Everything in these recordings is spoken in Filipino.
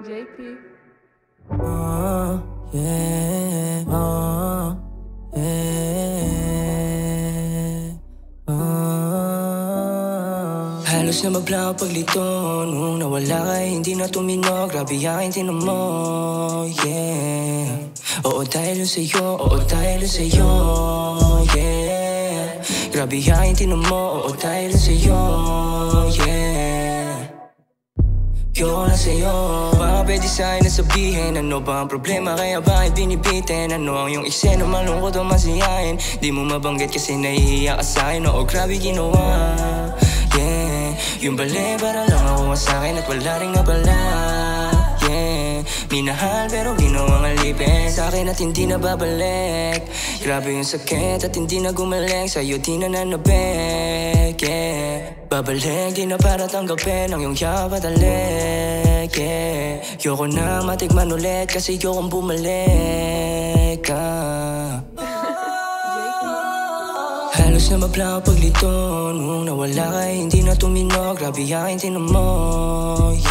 JP. Yeah, yeah, Halos na mablang paglito nung nawala ka, hindi na tumino. Grabe yakin tinan mo, yeah. Oo dahil sa'yo, oo dahil sa'yo, yeah. Grabe yakin tinan mo, oo dahil sa'yo, yeah. Yo na sa'yo, baka pwede sa'kin na sabihin ano ba ang problema, kaya bakit binibitin? Ano ang iyong eksena, malungkot o masiyahin? Di mo mabanggit kasi nahihiya ka sa'kin. Oo grabe ginawa, yeah. Yung bali para lang ako sa'kin at wala rin abala, yeah. Minahal pero ginawang alipin sa'kin at hindi na babalik. Grabe yung sakit at hindi na gumaling, sa'yo di na nanabik, yeah. Babalik di na para tanggapin ang iyong yakap at alik, yeah. Yoko na matikman ulit kasi yokong bumalik ka. Halos na mablang paglito nung nawala ka, hindi na tumino. Grabe yakin tinan mo,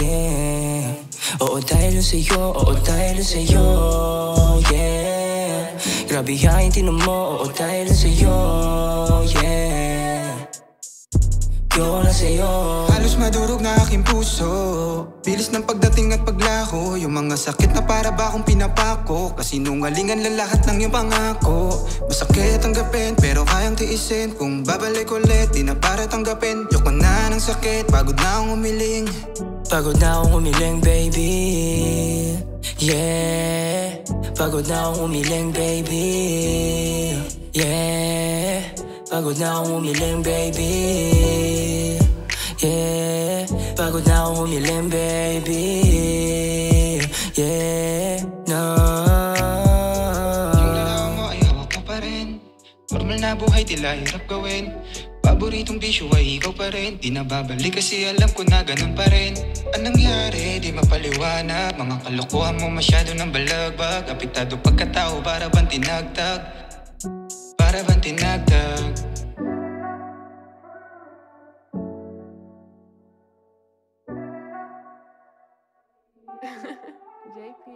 yeah. Oo dahil sa'yo, oo dahil sa'yo, yeah. Grabe yakin tinan mo, oo dahil sa'yo, yeah. Yoko na sa'yo. Halos madurog na aking puso, bilis ng pagdating at paglaho. Yung mga sakit na para ba akong pinapako, kasinungalingan lang lahat ng iyong pangako. Masakit tanggapin pero kayang tiisin, kung babalik ulit di na para tanggapin. Yoko na ng sakit, pagod na akong umiling. Pagod na akong umiling baby, yeah. Pagod na akong umiling baby, yeah. Pagod na akong umiling baby, yeah. Pagod na akong umiling baby, yeah. No. Yung lalawa mo ay hawak mo pa rin, normal na buhay tila hirap gawin. Paboritong bisyo ay ikaw pa rin, di na babalik kasi alam ko na ganun pa rin. Anong nangyari, di mapaliwanag, mga kalokohan mo masyado ng balagbag. Apektado pagkatao para bang tinagtag, para bang tinagtag. JP.